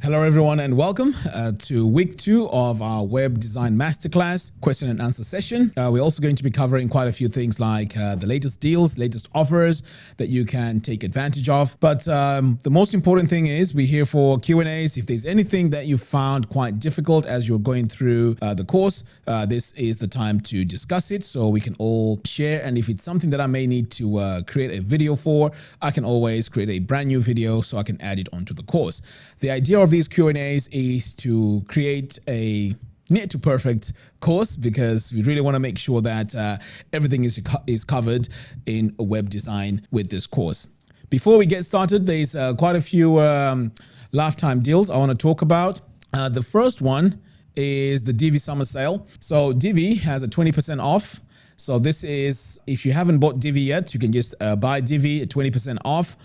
Hello everyone and welcome to week 2 of our web design masterclass question and answer session. We're also going to be covering quite a few things like the latest deals, latest offers that you can take advantage of. But the most important thing is we're here for Q&As. If there's anything that you found quite difficult as you're going through the course, this is the time to discuss it so we can all share. And if it's something that I may need to create a video for, I can always create a brand new video so I can add it onto the course. The idea of these Q&As is to create a near to perfect course because we really want to make sure that everything is covered in web design with this course. Before we get started, there's quite a few lifetime deals I want to talk about. The first one is the Divi summer sale. So Divi has a 20% off. So this is, if you haven't bought Divi yet, you can just buy Divi at 20% off.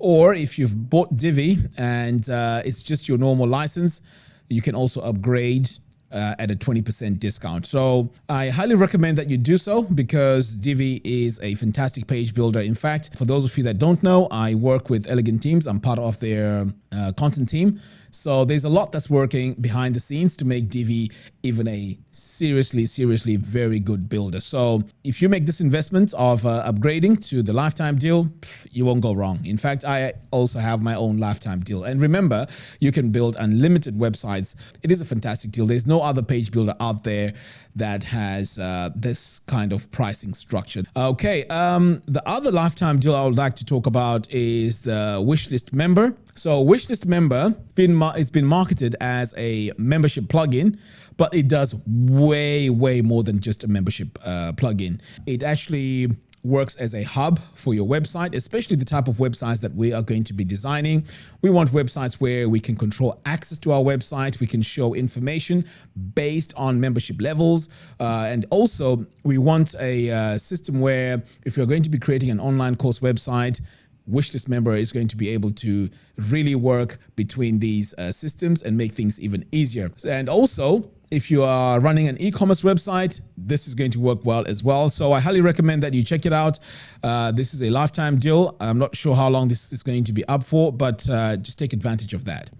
Or if you've bought Divi and it's just your normal license, you can also upgrade at a 20% discount. So I highly recommend that you do so because Divi is a fantastic page builder. In fact, for those of you that don't know, I work with Elegant Teams. I'm part of their content team. So there's a lot that's working behind the scenes to make Divi even a seriously very good builder. So if you make this investment of upgrading to the lifetime deal, you won't go wrong. In fact, I also have my own lifetime deal. And remember, you can build unlimited websites. It is a fantastic deal. There's no other page builder out there that has this kind of pricing structure. Okay, the other lifetime deal I would like to talk about is the Wishlist Member. So Wishlist Member, it's been marketed as a membership plugin, but it does way more than just a membership plugin. It actually works as a hub for your website, especially the type of websites that we are going to be designing. We want websites where we can control access to our website. We can show information based on membership levels. And also we want a system where if you're going to be creating an online course website, Wishlist Member is going to be able to really work between these systems and make things even easier. And also, if you are running an e-commerce website, this is going to work well as well. So I highly recommend that you check it out. This is a lifetime deal. I'm not sure how long this is going to be up for, but just take advantage of that.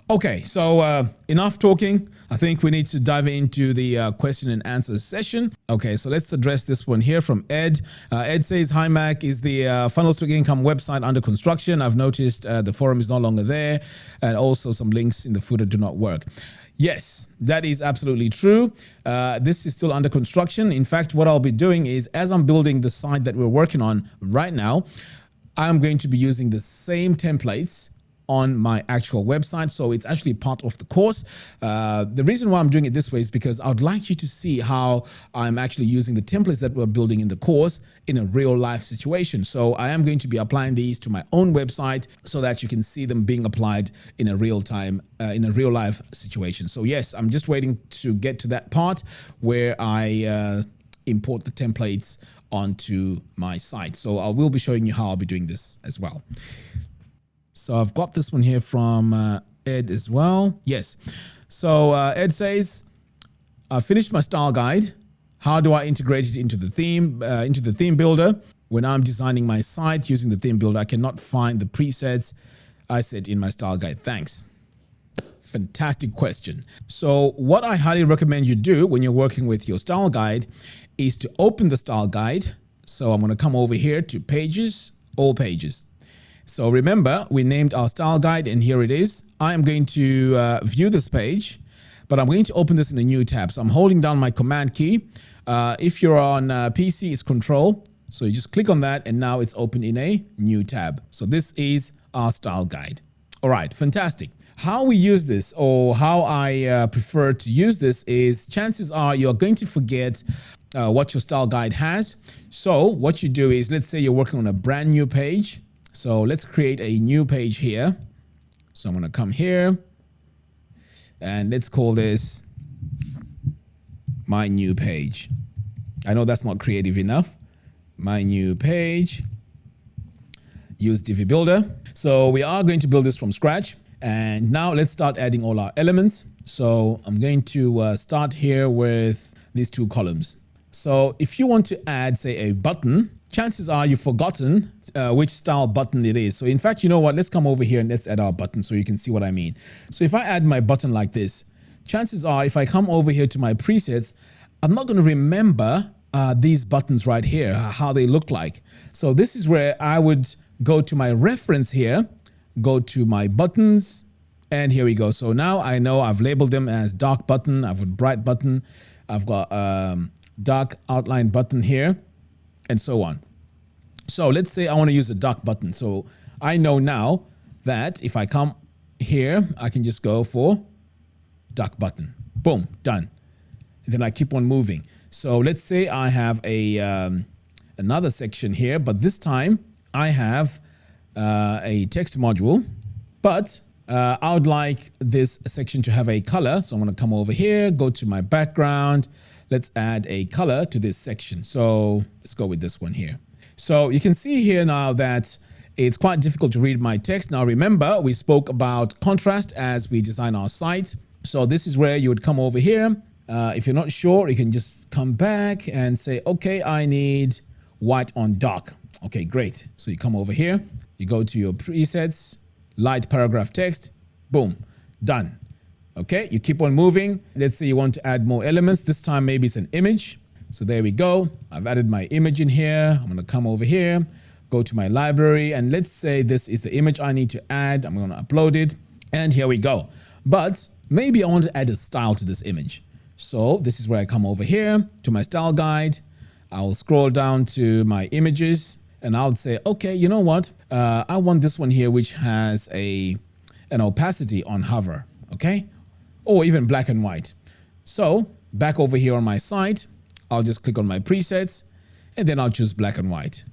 Okay, so enough talking. I think we need to dive into the question and answer session. Okay, so let's address this one here from Ed. Ed says, "Hi Mac, is the Funnels to Income website under construction? I've noticed the forum is no longer there, and also some links in the footer do not work." Yes, that is absolutely true. This is still under construction. In fact, what I'll be doing is, as I'm building the site that we're working on right now, I'm going to be using the same templates on my actual website. So it's actually part of the course. The reason why I'm doing it this way is because I'd like you to see how I'm actually using the templates that we're building in the course in a real life situation. So I am going to be applying these to my own website so that you can see them being applied in a real time, in a real life situation. So yes, I'm just waiting to get to that part where I import the templates onto my site. So I will be showing you how I'll be doing this as well. So I've got this one here from Ed as well. Yes. So Ed says, "I finished my style guide. How do I integrate it into the theme builder? When I'm designing my site using the theme builder, I cannot find the presets I set in my style guide. Thanks." Fantastic question. So what I highly recommend you do when you're working with your style guide is to open the style guide. So I'm going to come over here to pages, all pages. So remember, we named our style guide and here it is. I am going to view this page, but I'm going to open this in a new tab. So I'm holding down my command key. If you're on PC, it's control. So you just click on that and now it's open in a new tab. So this is our style guide. All right, fantastic. How we use this, or how I prefer to use this, is chances are you're going to forget what your style guide has. So what you do is, let's say you're working on a brand new page. So let's create a new page here. So I'm going to come here and let's call this my new page. I know that's not creative enough. My new page. Use Divi Builder. So we are going to build this from scratch. And now let's start adding all our elements. So I'm going to start here with these two columns. So if you want to add, say, a button chances are you've forgotten which style button it is. So in fact, you know what? Let's come over here and let's add our button so you can see what I mean. So if I add my button like this, chances are if I come over here to my presets, I'm not going to remember these buttons right here, how they look like. So this is where I would go to my reference here, go to my buttons, and here we go. So now I know I've labeled them as dark button, I've got bright button, I've got dark outline button here, and so on. So let's say I want to use a dark button. So I know now that if I come here, I can just go for dark button. Boom, done. And then I keep on moving. So let's say I have a another section here, but this time I have a text module, but I would like this section to have a color. So I'm going to come over here, go to my background. Let's add a color to this section. So let's go with this one here. So you can see here now that it's quite difficult to read my text. Now remember, we spoke about contrast as we design our site. So this is where you would come over here. If you're not sure, you can just come back and say, okay, I need white on dark. Okay, great. So you come over here, you go to your presets, light paragraph text, boom, done. Okay, you keep on moving. Let's say you want to add more elements. This time maybe it's an image. So there we go. I've added my image in here. I'm going to come over here, go to my library, and let's say this is the image I need to add. I'm going to upload it, and here we go. But maybe I want to add a style to this image. So this is where I come over here to my style guide. I'll scroll down to my images, and I'll say, okay, you know what? I want this one here, which has an opacity on hover, okay? Or even black and white. So back over here on my site, I'll just click on my presets, and then I'll choose black and white,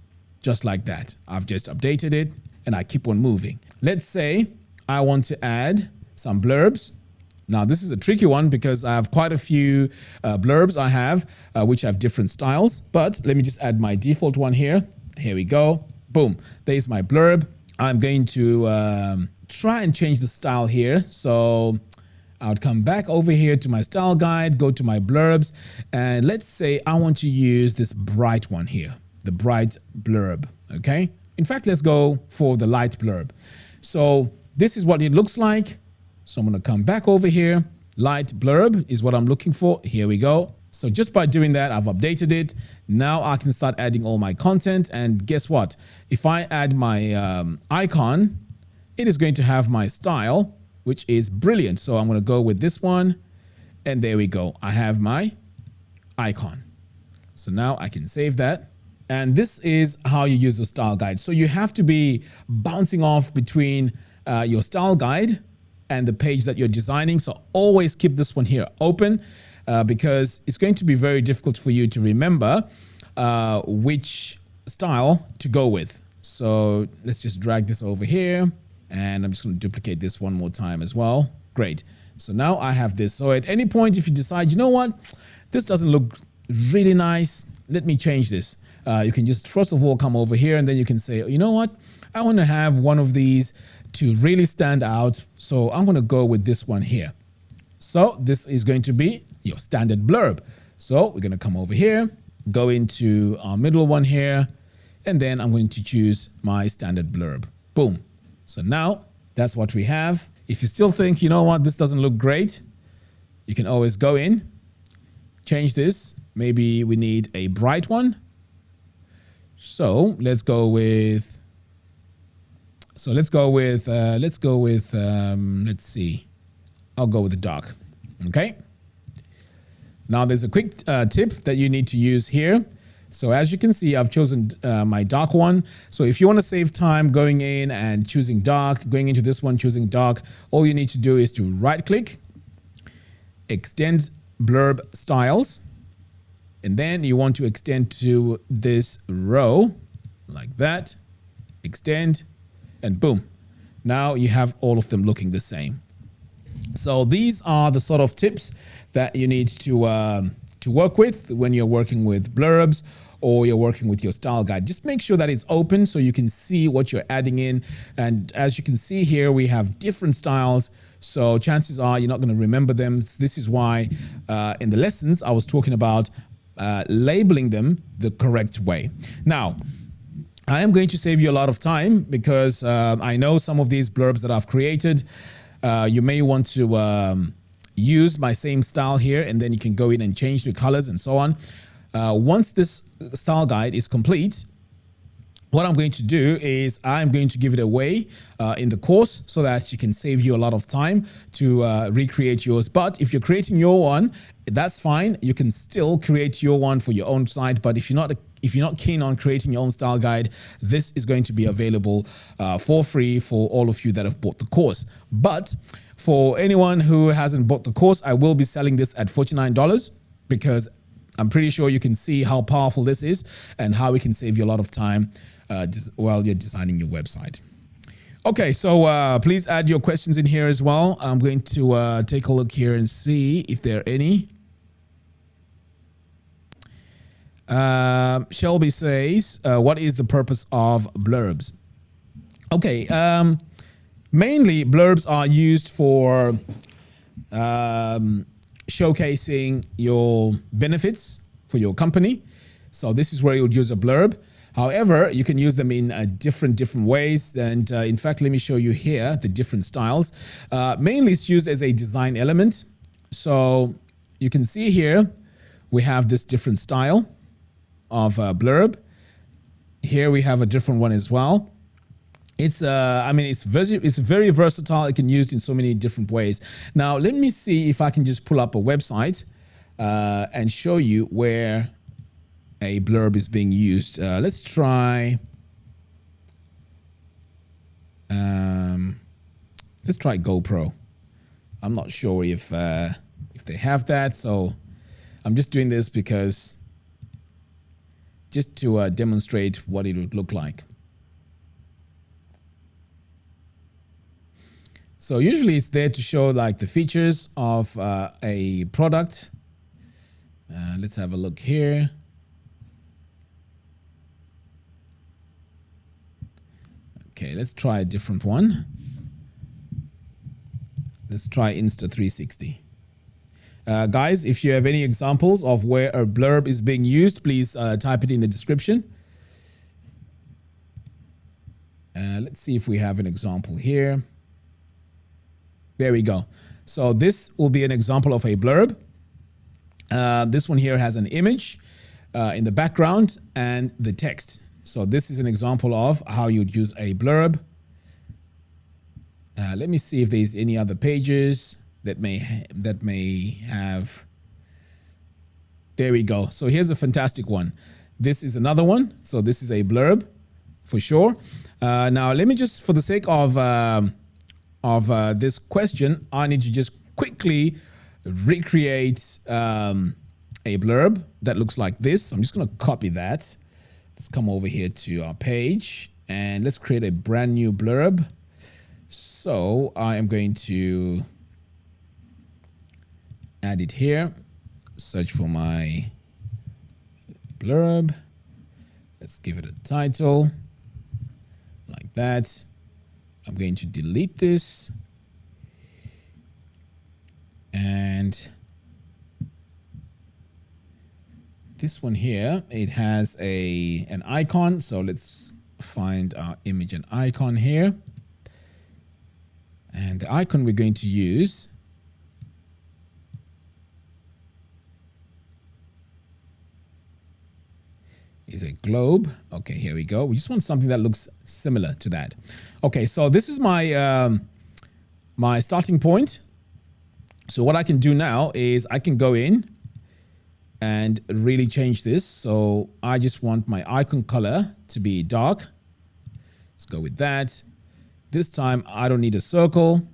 just like that. I've just updated it, and I keep on moving. Let's say I want to add some blurbs. Now, this is a tricky one because I have quite a few blurbs I have, which have different styles. But let me just add my default one here. Here we go. Boom. There's my blurb. I'm going to try and change the style here. So I would come back over here to my style guide, go to my blurbs, and let's say I want to use this bright one here, the bright blurb, okay? In fact, let's go for the light blurb. So this is what it looks like. So I'm going to come back over here. Light blurb is what I'm looking for. Here we go. So just by doing that, I've updated it. Now I can start adding all my content. And guess what? If I add my icon, it is going to have my style, which is brilliant. So I'm going to go with this one, and there we go. I have my icon. So now I can save that. And this is how you use the style guide. So you have to be bouncing off between your style guide and the page that you're designing. So always keep this one here open because it's going to be very difficult for you to remember which style to go with. So let's just drag this over here. And I'm just going to duplicate this one more time as well. Great. So now I have this. So at any point, if you decide, you know what, this doesn't look really nice, let me change this. You can just first of all come over here, and then you can say, you know what, I want to have one of these to really stand out. So I'm going to go with this one here. So this is going to be your standard blurb. So we're going to come over here, go into our middle one here, and then I'm going to choose my standard blurb. Boom. So now that's what we have. If you still think, you know what, this doesn't look great, you can always go in, change this. Maybe we need a bright one. So let's go with, let's see, I'll go with the dark. Okay. Now there's a quick tip that you need to use here. So as you can see, I've chosen my dark one. So if you want to save time going in and choosing dark, going into this one, choosing dark, all you need to do is to right click, extend blurb styles, and then you want to extend to this row like that, extend, and boom. Now you have all of them looking the same. So these are the sort of tips that you need to work with when you're working with blurbs or you're working with your style guide. Just make sure that it's open so you can see what you're adding in. And as you can see here, we have different styles. So chances are you're not going to remember them. This is why in the lessons I was talking about labeling them the correct way. Now, I am going to save you a lot of time because I know some of these blurbs that I've created, you may want to use my same style here, and then you can go in and change the colors and so on. Once this style guide is complete, what I'm going to do is I'm going to give it away in the course so that you can save you a lot of time to recreate yours. But if you're creating your one, that's fine. You can still create your one for your own site. But if you're not keen on creating your own style guide, this is going to be available for free for all of you that have bought the course. But for anyone who hasn't bought the course, I will be selling this at $49 because I'm pretty sure you can see how powerful this is and how it can save you a lot of time while you're designing your website. Okay, so please add your questions in here as well. I'm going to take a look here and see if there are any. Shelby says, what is the purpose of blurbs? Okay, mainly blurbs are used for showcasing your benefits for your company. So this is where you would use a blurb. However, you can use them in different ways. And in fact, let me show you here the different styles. Mainly it's used as a design element. So you can see here, we have this different style of blurb. Here we have a different one as well. It's it's very versatile. It can be used in so many different ways. Now, let me see if I can just pull up a website and show you where a blurb is being used. Let's try. Let's try GoPro. I'm not sure if they have that, so I'm just doing this because just to demonstrate what it would look like. So usually it's there to show like the features of a product. Let's have a look here. Okay, let's try a different one. Let's try Insta360. Guys, if you have any examples of where a blurb is being used, please type it in the description. Let's see if we have an example here. There we go. So this will be an example of a blurb. This one here has an image in the background and the text. So this is an example of how you'd use a blurb. Let me see if there's any other pages that may have. There we go. So here's a fantastic one. This is another one. So this is a blurb for sure. Now let me just, for the sake of this question, I need to just quickly recreate a blurb that looks like this. I'm just going to copy that. Let's come over here to our page and let's create a brand new blurb. So I am going to add it here. Search for my blurb. Let's give it a title like that. I'm going to delete this and this one here, it has an icon. So let's find our image and icon here. And the icon we're going to use is a globe. Okay, here we go. We just want something that looks similar to that. Okay, so this is my my starting point. So what I can do now is I can go in and really change this. So I just want my icon color to be dark. Let's go with that. This time I don't need a circle.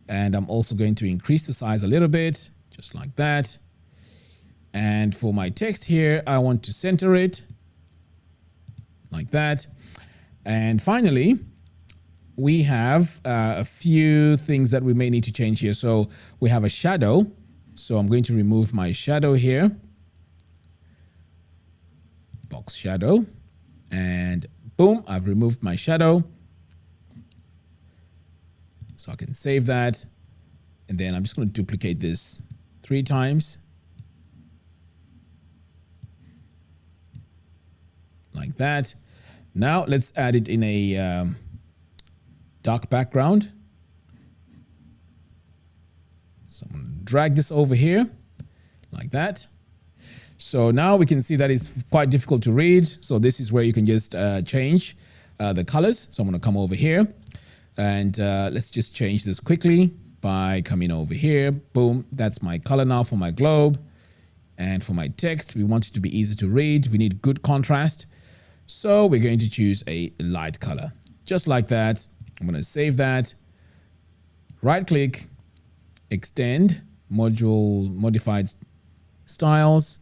And I'm also going to increase the size a little bit, just like that. And for my text here, I want to center it like that. And finally, we have a few things that we may need to change here. So we have a shadow. So I'm going to remove my shadow here. Box shadow. And boom, I've removed my shadow. So I can save that. And then I'm just going to duplicate this 3 times. that. Now let's add it in a dark background. So I'm going to drag this over here like that. So now we can see that it's quite difficult to read. So this is where you can just change the colors. So I'm going to come over here and let's just change this quickly by coming over here. Boom. That's my color now for my globe. And for my text, we want it to be easy to read. We need good contrast. So we're going to choose a light color. Just like that. I'm going to save that. Right click, extend, module, modified styles.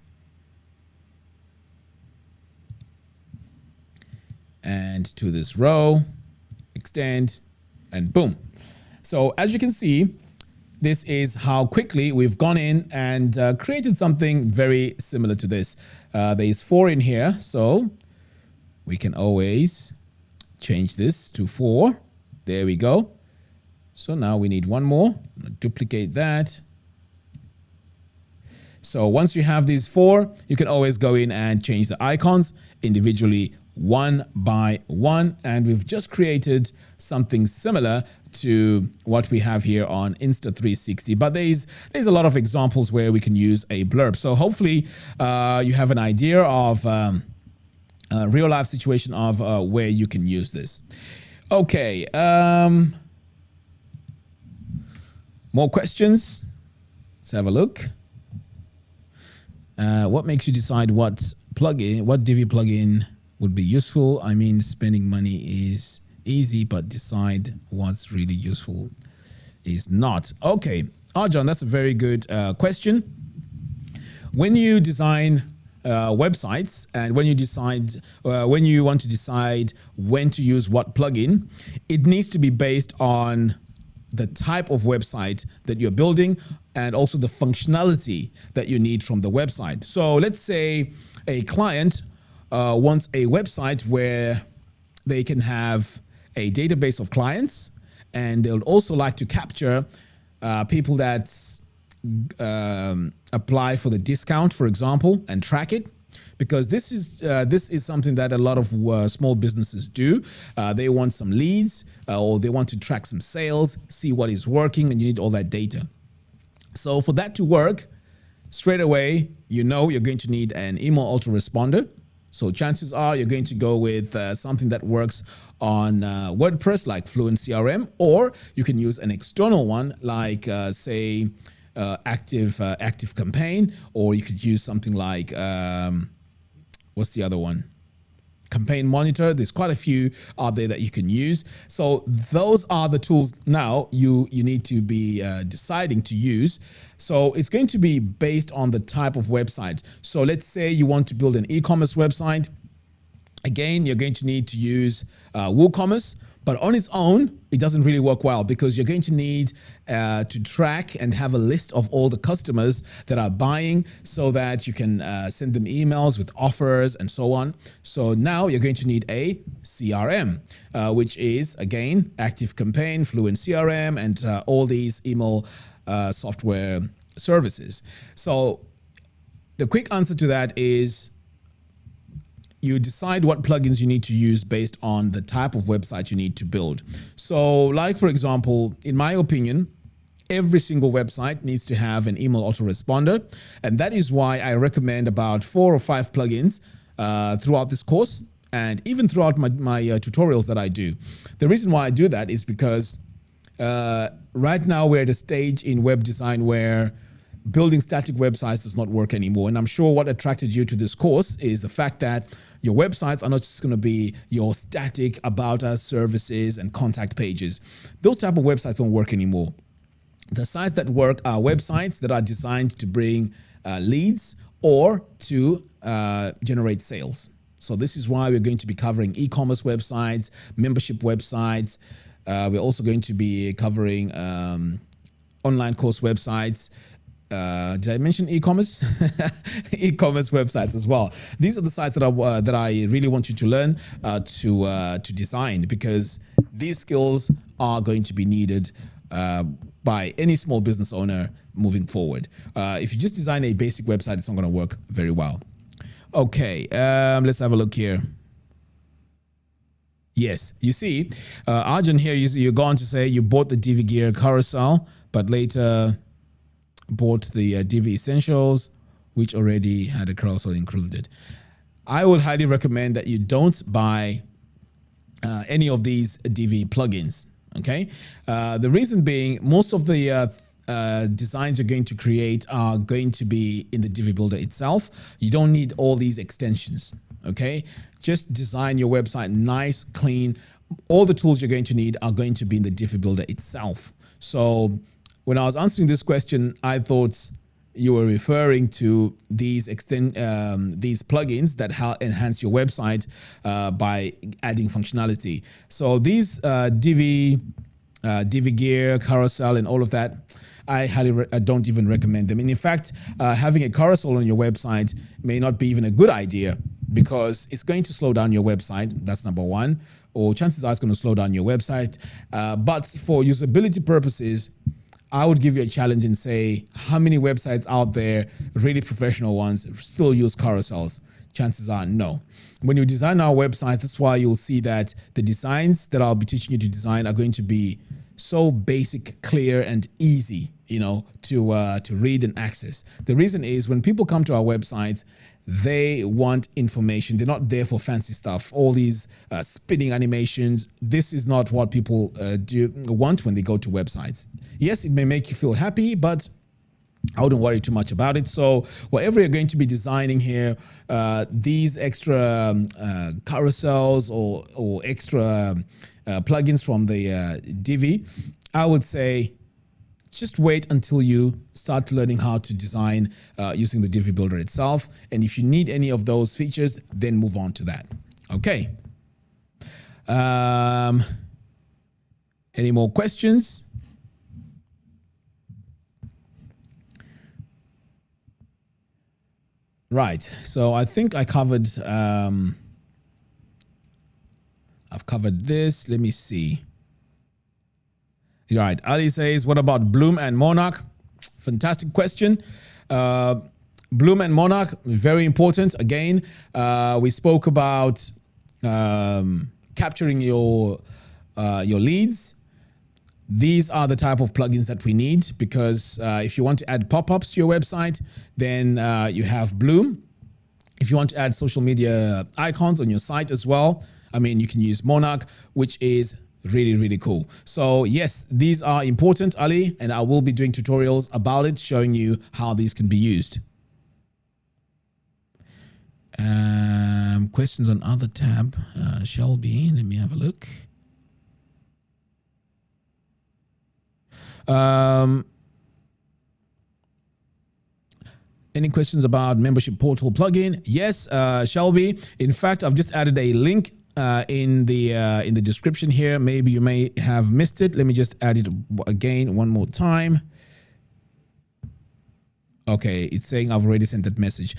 And to this row, extend, and boom. So as you can see, this is how quickly we've gone in and created something very similar to this. There is 4 in here, so we can always change this to 4. There we go. So now we need one more. I'm going to duplicate that. So once you have these 4, you can always go in and change the icons individually one by one. And we've just created something similar to what we have here on Insta360. But there's a lot of examples where we can use a blurb. So hopefully you have an idea of a real life situation of where you can use this. Okay. More questions? Let's have a look. What makes you decide what Divi plugin would be useful? I mean, spending money is easy, but decide what's really useful is not. Okay, Arjan, that's a very good question. When you design websites and when you want to decide when to use what plugin, it needs to be based on the type of website that you're building and also the functionality that you need from the website. So let's say a client wants a website where they can have a database of clients, and they'll also like to capture people that apply for the discount, for example, and track it. Because this is something that a lot of small businesses do. They want some leads or they want to track some sales, see what is working, and you need all that data. So for that to work, straight away, you know you're going to need an email autoresponder. So chances are you're going to go with something that works on WordPress like Fluent CRM, or you can use an external one like say Active Campaign, or you could use something like what's the other one? Campaign Monitor. There's quite a few out there that you can use. So those are the tools now you need to be deciding to use. So it's going to be based on the type of website. So let's say you want to build an e-commerce website. Again, you're going to need to use WooCommerce. But on its own, it doesn't really work well because you're going to need to track and have a list of all the customers that are buying so that you can send them emails with offers and so on. So now you're going to need a CRM, which is, again, Active Campaign, Fluent CRM, and all these email software services. So the quick answer to that is you decide what plugins you need to use based on the type of website you need to build. So like, for example, in my opinion, every single website needs to have an email autoresponder. And that is why I recommend about 4 or 5 plugins throughout this course and even throughout my tutorials that I do. The reason why I do that is because right now we're at a stage in web design where building static websites does not work anymore. And I'm sure what attracted you to this course is the fact that your websites are not just going to be your static about us services and contact pages. Those type of websites don't work anymore. The sites that work are websites that are designed to bring leads or to generate sales. So this is why we're going to be covering e-commerce websites, membership websites. We're also going to be covering online course websites. Did I mention e-commerce? E-commerce websites as well. These are the sites that I really want you to learn to design, because these skills are going to be needed by any small business owner moving forward. If you just design a basic website, it's not going to work very well. Okay, let's have a look here. Yes, you see, Arjun here, you're going to say you bought the Divi Gear carousel, but later bought the Divi Essentials, which already had a carousel included. I would highly recommend that you don't buy any of these Divi plugins. Okay, the reason being, most of the designs you're going to create are going to be in the Divi Builder itself. You don't need all these extensions. Okay, just design your website nice, clean. All the tools you're going to need are going to be in the Divi Builder itself. So when I was answering this question, I thought you were referring to these these plugins that enhance your website by adding functionality. So these Divi Gear, Carousel, and all of that, I don't even recommend them. And in fact, having a carousel on your website may not be even a good idea, because it's going to slow down your website. That's number one, or chances are it's going to slow down your website. But for usability purposes, I would give you a challenge and say, how many websites out there, really professional ones, still use carousels? Chances are no. When you design our websites, that's why you'll see that the designs that I'll be teaching you to design are going to be so basic, clear, and easy, to read and access. The reason is, when people come to our websites, they want information. They're not there for fancy stuff, all these spinning animations. This is not what people want when they go to websites. Yes, it may make you feel happy, but I wouldn't worry too much about it. So whatever you're going to be designing here, these extra carousels or extra plugins from the Divi, I would say just wait until you start learning how to design using the Divi Builder itself. And if you need any of those features, then move on to that. Okay. Any more questions? Right. So I think I covered, I've covered this. Let me see. Right. Ali says, what about Bloom and Monarch? Fantastic question. Bloom and Monarch, very important. Again, we spoke about capturing your leads. These are the type of plugins that we need, because if you want to add pop-ups to your website, then you have Bloom. If you want to add social media icons on your site as well, you can use Monarch, which is really, really cool. So yes, these are important, Ali, and I will be doing tutorials about it, showing you how these can be used. Questions on other tab, Shelby, let me have a look. Any questions about membership portal plugin? Yes, Shelby. In fact, I've just added a link in the description here. Maybe you may have missed it. Let me just add it again one more time. Okay, it's saying I've already sent that message.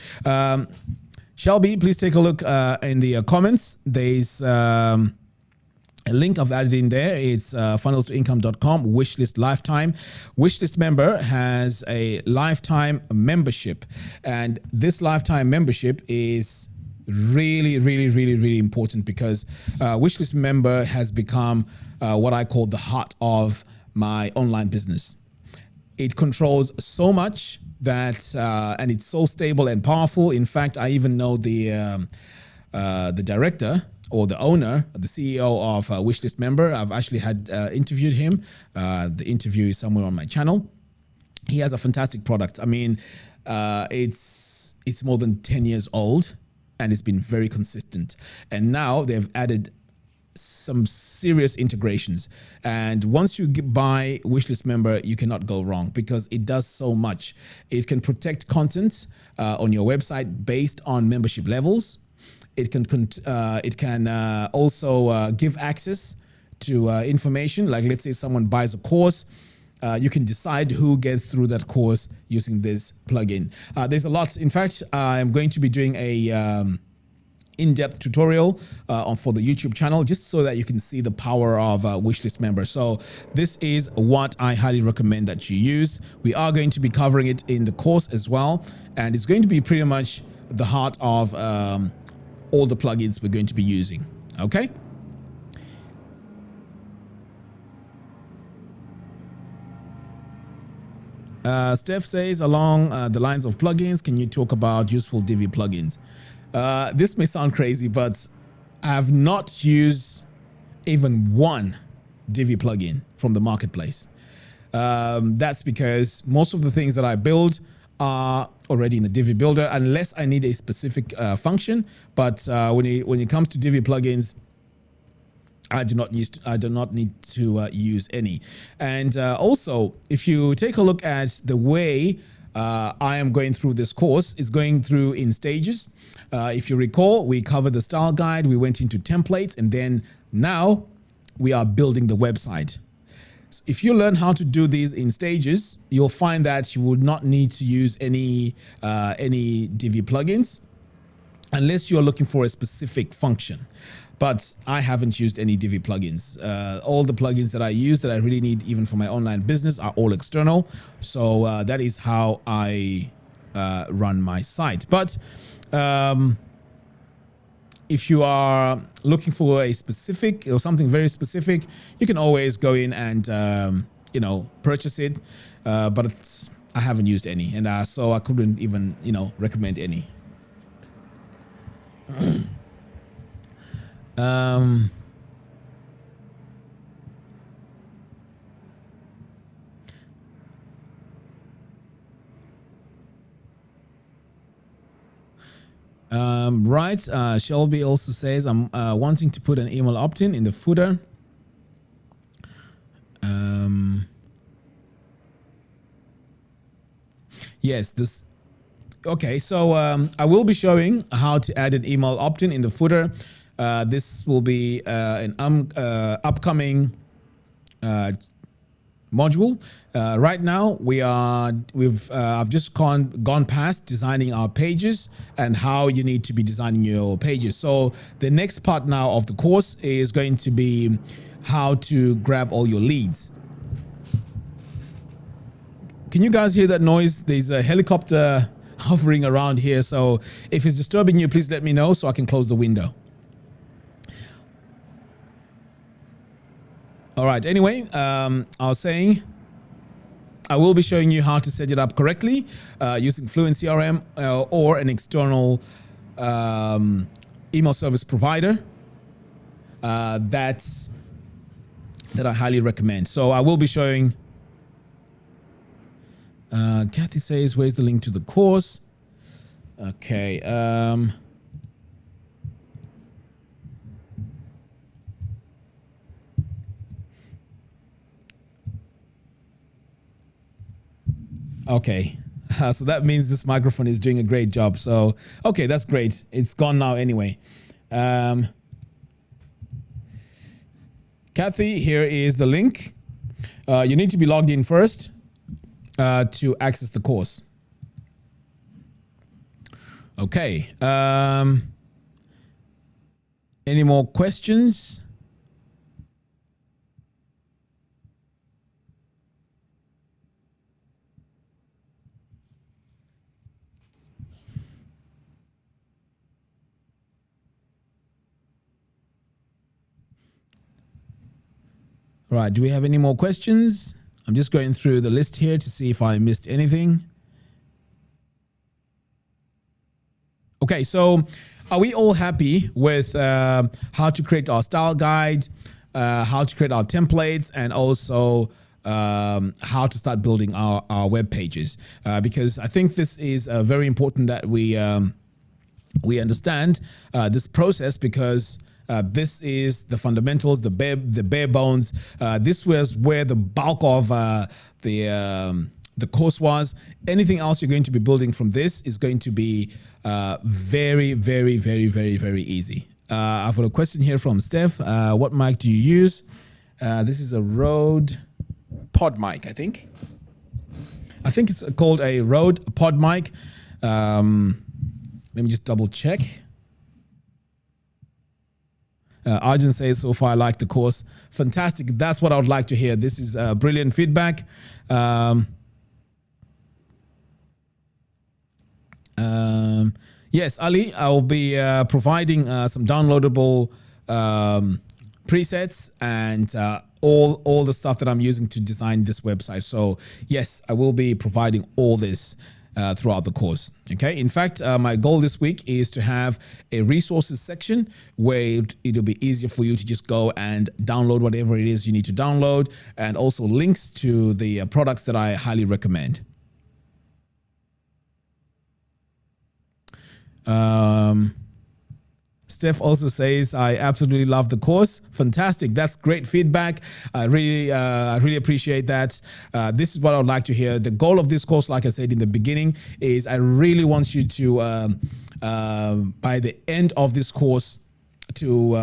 Shelby, please take a look in the comments. There's a link I've added in there. It's funnelstoincome.com, Wishlist Lifetime. Wishlist Member has a lifetime membership, and this lifetime membership is really, really, really, really important, because Wishlist Member has become what I call the heart of my online business. It controls so much that, and it's so stable and powerful. In fact, I even know the director, or the owner, the CEO of Wishlist Member. I've actually had interviewed him. The interview is somewhere on my channel. He has a fantastic product. It's more than 10 years old, and it's been very consistent. And now they've added some serious integrations. And once you buy Wishlist Member, you cannot go wrong, because it does so much. It can protect content on your website based on membership levels. It can also give access to information. Like, let's say someone buys a course, you can decide who gets through that course using this plugin. There's a lot. In fact, I'm going to be doing a in-depth tutorial for the YouTube channel, just so that you can see the power of Wishlist Member. So this is what I highly recommend that you use. We are going to be covering it in the course as well, and it's going to be pretty much the heart of all the plugins we're going to be using. Okay. Steph says, along the lines of plugins, can you talk about useful Divi plugins? This may sound crazy, but I have not used even one Divi plugin from the marketplace. That's because most of the things that I build are already in the Divi builder, unless I need a specific function. But when it comes to Divi plugins, I do not need to use any. And also, if you take a look at the way I am going through this course, it's going through in stages. If you recall, we covered the style guide, we went into templates, and then now we are building the website. So if you learn how to do these in stages, you'll find that you would not need to use any Divi plugins unless you're looking for a specific function. But I haven't used any Divi plugins. All the plugins that I use that I really need even for my online business are all external. So that is how I run my site. But if you are looking for a specific or something very specific, you can always go in and purchase it. But I haven't used any, and so I couldn't even recommend any. Right. Shelby also says, I'm wanting to put an email opt-in in the footer. Yes, this. Okay, so I will be showing how to add an email opt-in in the footer. This will be an upcoming module. Right now, I've just gone past designing our pages and how you need to be designing your pages. So the next part now of the course is going to be how to grab all your leads. Can you guys hear that noise? There's a helicopter hovering around here. So if it's disturbing you, please let me know so I can close the window. All right. Anyway, I was saying I will be showing you how to set it up correctly using Fluent CRM or an external email service provider. That I highly recommend. So I will be showing. Kathy says, "Where's the link to the course?" Okay. Okay, so that means this microphone is doing a great job. So, okay, that's great. It's gone now anyway. Kathy, here is the link. You need to be logged in first to access the course. Okay. Any more questions? Right, do we have any more questions? I'm just going through the list here to see if I missed anything. Okay, so are we all happy with how to create our style guide, how to create our templates, and also how to start building our web pages? Because I think this is very important that we understand this process, because this is the fundamentals, the bare bones. This was where the bulk of the course was. Anything else you're going to be building from this is going to be very, very, very, very, very easy. I've got a question here from Steph. What mic do you use? This is a Rode pod mic, I think. I think it's called a Rode pod mic. Let me just double check. Arjun says, so far I like the course. Fantastic. That's what I would like to hear. This is brilliant feedback. Yes, Ali, I'll be providing some downloadable presets and all the stuff that I'm using to design this website. So yes, I will be providing all this throughout the course. Okay. In fact, my goal this week is to have a resources section where it'll be easier for you to just go and download whatever it is you need to download, and also links to the products that I highly recommend. Steph also says, I absolutely love the course. Fantastic. That's great feedback. I really appreciate that. This is what I would like to hear. The goal of this course, like I said in the beginning, is I really want you to, by the end of this course, to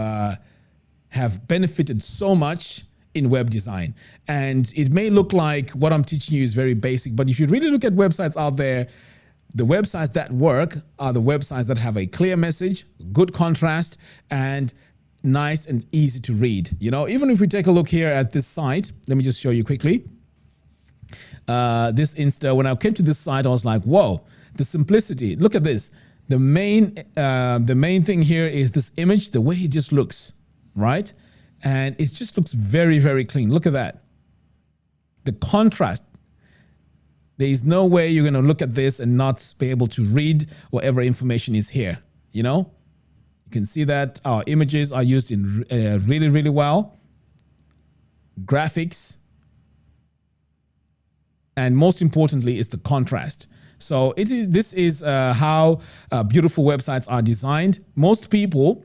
have benefited so much in web design. And it may look like what I'm teaching you is very basic, but if you really look at websites out there, the websites that work are the websites that have a clear message, good contrast, and nice and easy to read. You know, even if we take a look here at this site, let me just show you quickly. This Insta, when I came to this site, I was like, whoa, the simplicity. Look at this. The main thing here is this image, the way it just looks, right? And it just looks very, very clean. Look at that. The contrast. There is no way you're going to look at this and not be able to read whatever information is here. You know, you can see that our images are used in really, really well. Graphics. And most importantly, is the contrast. So this is how beautiful websites are designed. Most people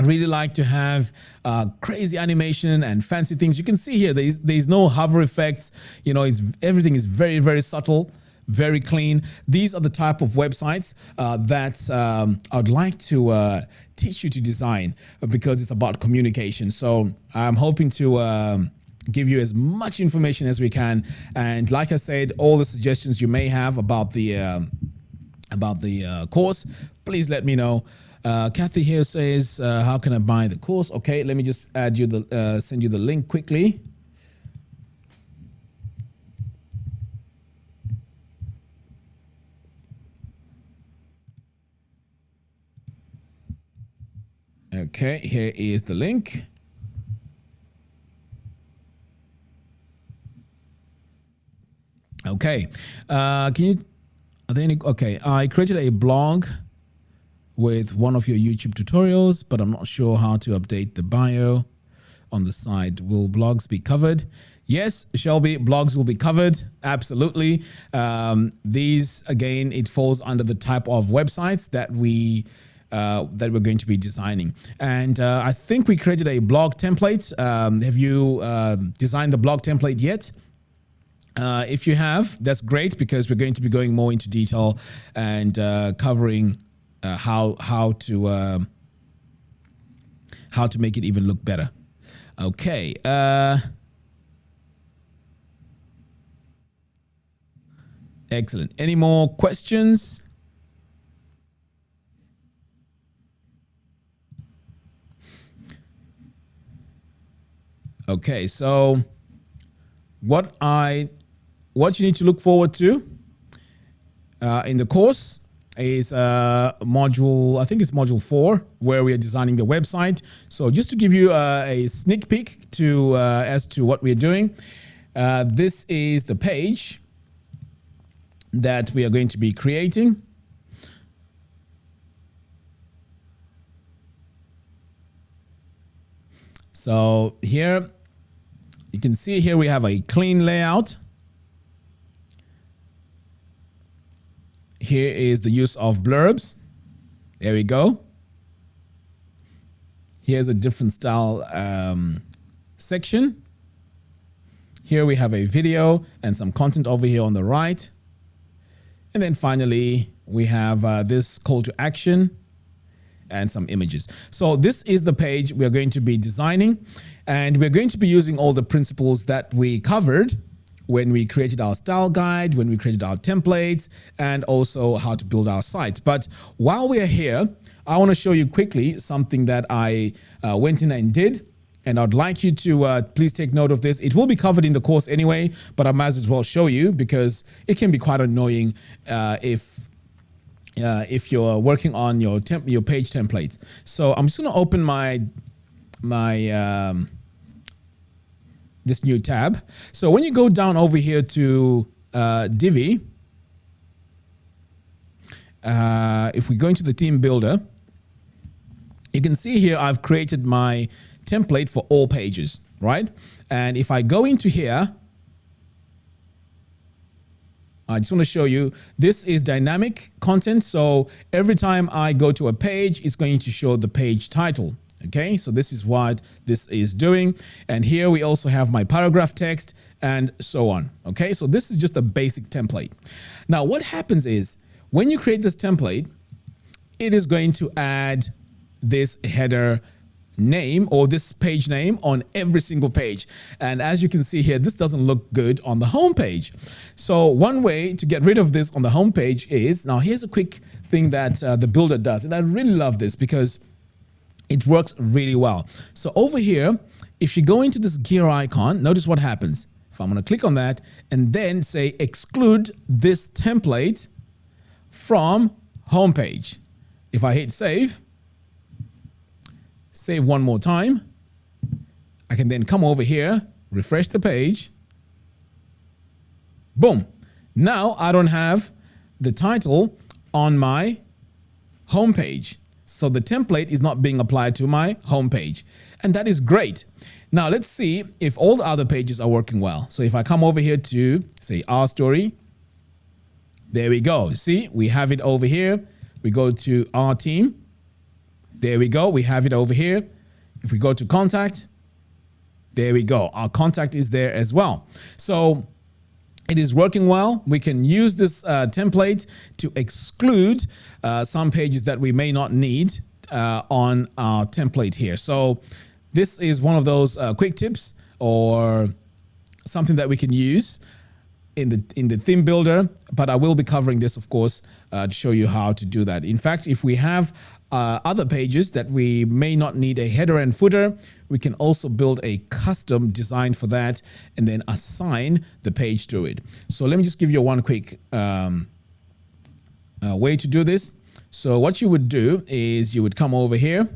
really like to have crazy animation and fancy things. You can see here, there's no hover effects. You know, everything is very, very subtle, very clean. These are the type of websites that I'd like to teach you to design, because it's about communication. So I'm hoping to give you as much information as we can. And like I said, all the suggestions you may have about the course, please let me know. Kathy here says, how can I buy the course? Okay, let me just add you send you the link quickly. Okay, here is the link. Okay, are there any? Okay, I created a blog with one of your YouTube tutorials, but I'm not sure how to update the bio on the side. Will blogs be covered? Yes, Shelby, blogs will be covered. Absolutely. These, again, it falls under the type of websites that we're going to be designing. And I think we created a blog template. Have you designed the blog template yet? If you have, that's great, because we're going to be going more into detail and covering how to make it even look better. Okay. Excellent. Any more questions? Okay. So what you need to look forward to in the course is module, I think it's module 4, where we are designing the website. So just to give you a sneak peek to as to what we're doing, this is the page that we are going to be creating. So here you can see here we have a clean layout. Here is the use of blurbs. There we go. Here's a different style section. Here we have a video and some content over here on the right. And then finally, we have this call to action and some images. So this is the page we're going to be designing, and we're going to be using all the principles that we covered when we created our style guide, when we created our templates, and also how to build our site. But while we are here, I want to show you quickly something that I went in and did. And I'd like you to please take note of this. It will be covered in the course anyway, but I might as well show you because it can be quite annoying if you're working on your page templates. So I'm just going to open my this new tab. So when you go down over here to Divi, if we go into the theme builder, you can see here I've created my template for all pages, right? And if I go into here, I just want to show you, this is dynamic content. So every time I go to a page, it's going to show the page title. Okay, so this is what this is doing. And here we also have my paragraph text and so on. Okay, so this is just a basic template. Now, what happens is when you create this template, it is going to add this header name or this page name on every single page. And as you can see here, this doesn't look good on the home page. So one way to get rid of this on the home page is, now here's a quick thing that the builder does. And I really love this because it works really well. So over here, if you go into this gear icon, notice what happens. If I'm going to click on that and then say exclude this template from homepage. If I hit save one more time, I can then come over here, refresh the page. Boom. Now I don't have the title on my homepage. So the template is not being applied to my homepage. And that is great. Now let's see if all the other pages are working well. So if I come over here to say our story, there we go. See, we have it over here. We go to our team. There we go. We have it over here. If we go to contact, there we go. Our contact is there as well. So it is working well. We can use this template to exclude some pages that we may not need on our template here. So this is one of those quick tips or something that we can use in the theme builder, but I will be covering this, of course, to show you how to do that. In fact, if we have other pages that we may not need a header and footer, we can also build a custom design for that and then assign the page to it. So let me just give you one quick way to do this. So what you would do is you would come over here,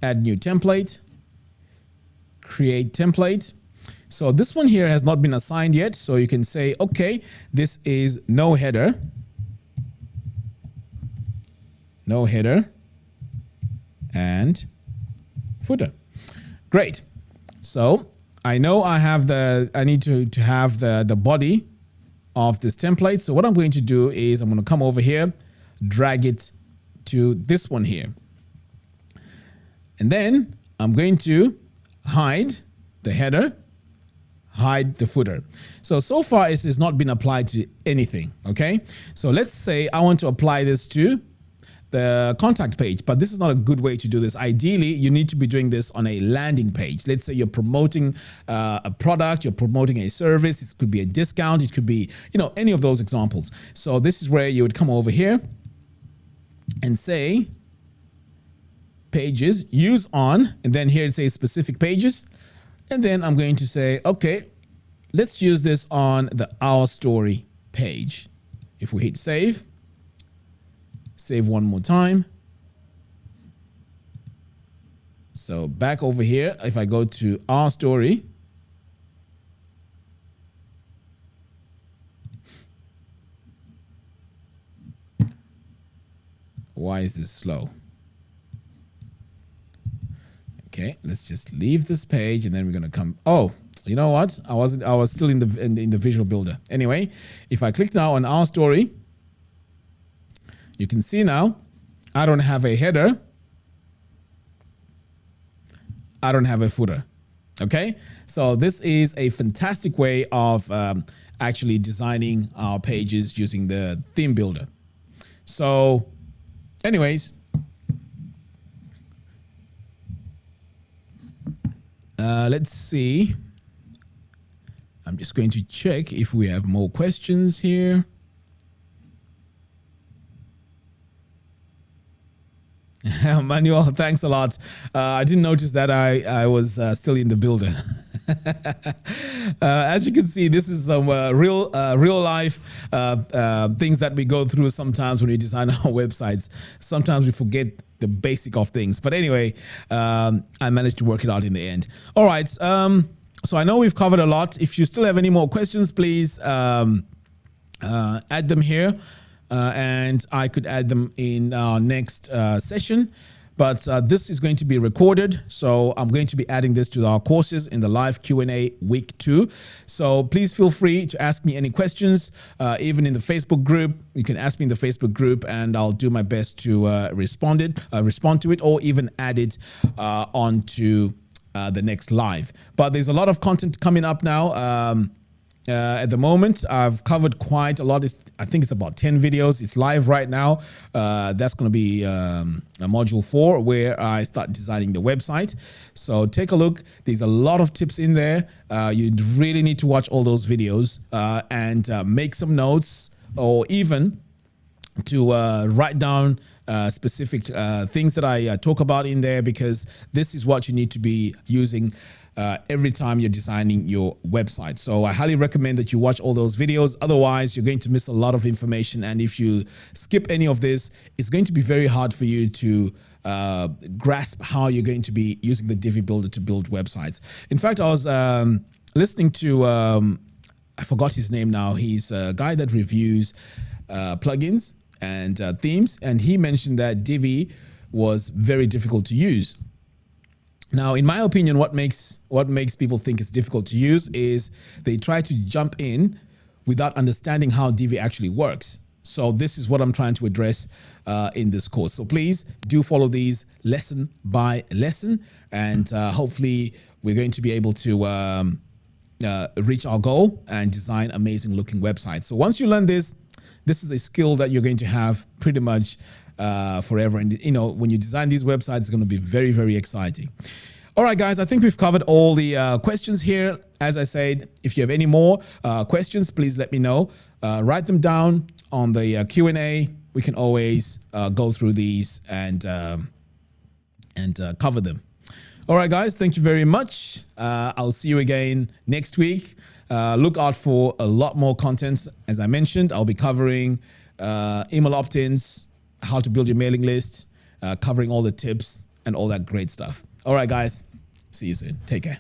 add new template, create template. So this one here has not been assigned yet. So you can say, okay, this is no header and footer. Great. So I know I need to have the body of this template. So what I'm going to do is I'm going to come over here, drag it to this one here. And then I'm going to hide the header, hide the footer. So far it has not been applied to anything. Okay. So let's say I want to apply this to the contact page, but this is not a good way to do this. Ideally, you need to be doing this on a landing page. Let's say you're promoting a product, you're promoting a service. It could be a discount. It could be, any of those examples. So this is where you would come over here and say pages, use on, and then here it says specific pages. And then I'm going to say, okay, let's use this on the Our Story page. If we hit save one more time. So back over here, if I go to Our Story, why is this slow? Okay, let's just leave this page and then we're going to come. Oh, you know what? I was still in the visual builder. Anyway, if I click now on Our Story, you can see now I don't have a header. I don't have a footer. Okay, so this is a fantastic way of actually designing our pages using the theme builder. So anyways, let's see. I'm just going to check if we have more questions here. Manuel, thanks a lot. I didn't notice that I was still in the builder. As you can see, this is some real life things that we go through sometimes when we design our websites. Sometimes we forget the basic of things. But anyway, I managed to work it out in the end. All right. So I know we've covered a lot. If you still have any more questions, please add them here, and I could add them in our next session. But this is going to be recorded, so I'm going to be adding this to our courses in the live Q&A week 2. So please feel free to ask me any questions, even in the Facebook group. You can ask me in the Facebook group, and I'll do my best to respond to it, or even add it onto the next live. But there's a lot of content coming up now. At the moment, I've covered quite a lot. I think it's about 10 videos. It's live right now. That's going to be a module 4 where I start designing the website. So take a look. There's a lot of tips in there. You really need to watch all those videos and make some notes, or even to write down specific things that I talk about in there, because this is what you need to be using every time you're designing your website. So I highly recommend that you watch all those videos. Otherwise, you're going to miss a lot of information. And if you skip any of this, it's going to be very hard for you to grasp how you're going to be using the Divi Builder to build websites. In fact, I was listening to, I forgot his name now. He's a guy that reviews plugins and themes. And he mentioned that Divi was very difficult to use. Now, in my opinion, what makes people think it's difficult to use is they try to jump in without understanding how Divi actually works. So this is what I'm trying to address in this course. So please do follow these lesson by lesson, and hopefully we're going to be able to reach our goal and design amazing looking websites. So once you learn this is a skill that you're going to have pretty much forever. And you know, when you design these websites, it's going to be very, very exciting. All right, guys, I think we've covered all the questions here. As I said, if you have any more questions, please let me know. Write them down on the Q&A. We can always go through these and cover them. All right, guys, thank you very much. I'll see you again next week. Look out for a lot more content. As I mentioned, I'll be covering email opt-ins, how to build your mailing list, covering all the tips and all that great stuff. All right, guys, see you soon. Take care.